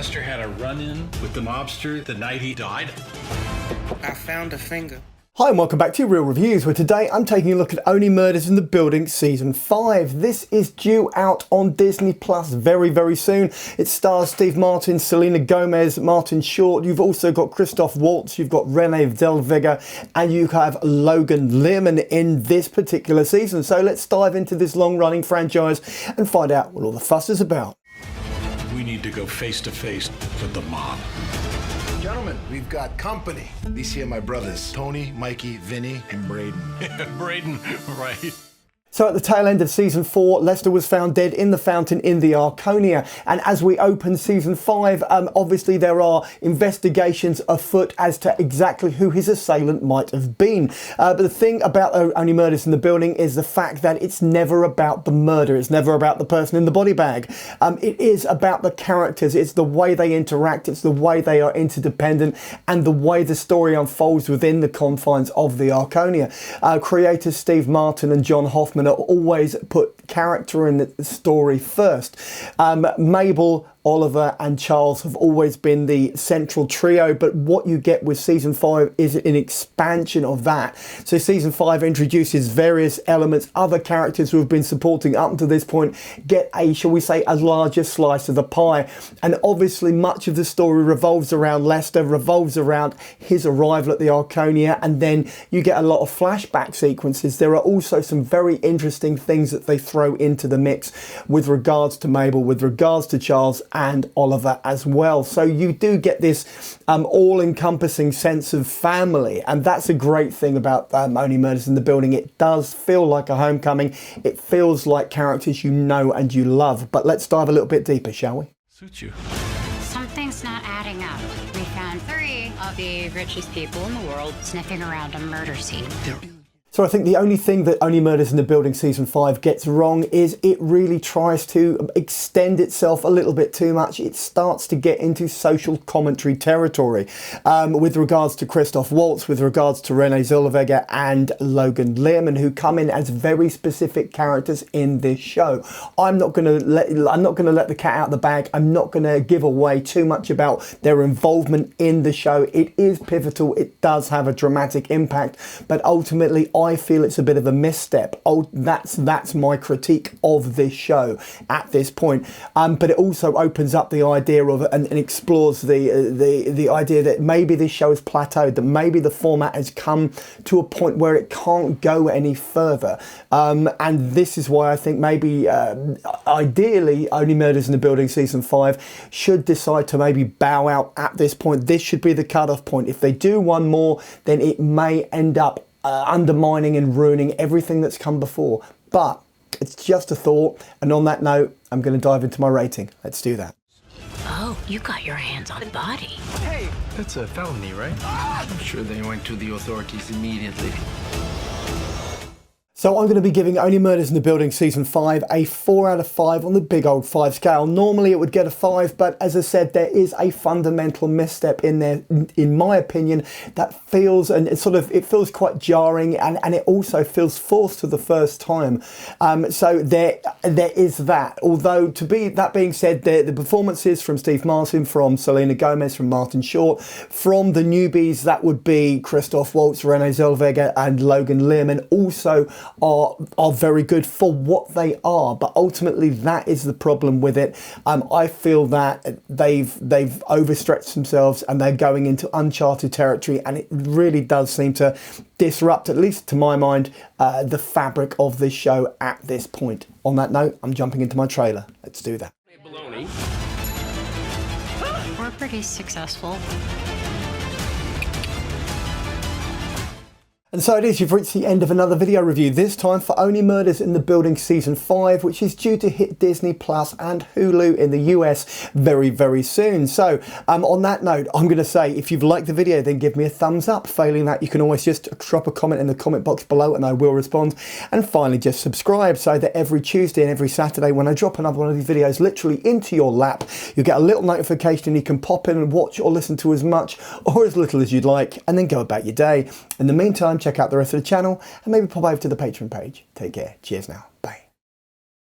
Lester had a run-in with the mobster the night he died. I found a finger. Hi and welcome back to Real Reviews, where today I'm taking a look at Only Murders in the Building Season 5. This is due out on Disney Plus very, very soon. It stars Steve Martin, Selena Gomez, Martin Short. You've also got Christoph Waltz, you've got Renée, Zellweger, and you have Logan, Lerman in this particular season. So let's dive into this long-running franchise and find out what all the fuss is about. We need to go face to face with the mob. Gentlemen, we've got company. These here are my brothers, Tony, Mikey, Vinny, and Braden. Braden, right. So at the tail end of Season 4, Lester was found dead in the fountain in the Arconia. And as we open Season 5, obviously there are investigations afoot as to exactly who his assailant might have been. But the thing about Only Murders in the Building is the fact that it's never about the murder. It's never about the person in the body bag. It is about the characters. It's the way they interact. It's the way they are interdependent and the way the story unfolds within the confines of the Arconia. Creators Steve Martin and John Hoffman always put character in the story first. Mabel, Oliver and Charles have always been the central trio, but what you get with Season 5 is an expansion of that. So Season 5 introduces various elements. Other characters who have been supporting up to this point get a, shall we say, a larger slice of the pie. And obviously much of the story revolves around Lester, revolves around his arrival at the Arconia, and then you get a lot of flashback sequences. There are also some very interesting things that they throw into the mix with regards to Mabel, with regards to Charles and Oliver as well. So you do get this all-encompassing sense of family, and that's a great thing about Only Murders in the Building. It does feel like a homecoming. It feels like characters you know and you love. But let's dive a little bit deeper, shall we? Suits you. Something's not adding up. We found 3 of the richest people in the world sniffing around a murder scene. So I think the only thing that Only Murders in the Building Season 5 gets wrong is it really tries to extend itself a little bit too much. It starts to get into social commentary territory with regards to Christoph Waltz, with regards to Renée Zellweger and Logan Lerman, who come in as very specific characters in this show. I'm not going to let the cat out of the bag. I'm not going to give away too much about their involvement in the show. It is pivotal. It does have a dramatic impact, but ultimately I feel it's a bit of a misstep. That's my critique of this show at this point. But it also opens up the idea of and explores the idea that maybe this show has plateaued, that maybe the format has come to a point where it can't go any further. And this is why I think maybe ideally Only Murders in the Building Season 5 should decide to maybe bow out at this point. This should be the cutoff point. If they do one more, then it may end up undermining and ruining everything that's come before. But it's just a thought, and on that note, I'm going to dive into my rating. Let's do that. Oh, you got your hands on the body. Hey, that's a felony, right? I'm sure they went to the authorities immediately. So I'm going to be giving Only Murders in the Building Season 5 a 4 out of 5 on the big old 5 scale. Normally it would get a 5, but as I said, there is a fundamental misstep in there, in my opinion, that feels, and it feels quite jarring, and it also feels forced for the first time. So there is that. Although, that being said, the performances from Steve Martin, from Selena Gomez, from Martin Short, from the newbies, that would be Christoph Waltz, Renée Zellweger and Logan Lerman, also are very good for what they are, but ultimately that is the problem with it. I feel that they've overstretched themselves and they're going into uncharted territory, and it really does seem to disrupt, at least to my mind, the fabric of this show at this point. On that note, I'm jumping into my trailer. Let's do that. We're pretty successful. And so it is, you've reached the end of another video review, this time for Only Murders in the Building Season 5, which is due to hit Disney Plus and Hulu in the US very, very soon. So on that note, I'm going to say, if you've liked the video, then give me a thumbs up. Failing that, you can always just drop a comment in the comment box below and I will respond. And finally, just subscribe so that every Tuesday and every Saturday when I drop another one of these videos literally into your lap, you get a little notification and you can pop in and watch or listen to as much or as little as you'd like, and then go about your day. In the meantime, check out the rest of the channel and maybe pop over to the Patreon page. Take care. Cheers now. Bye.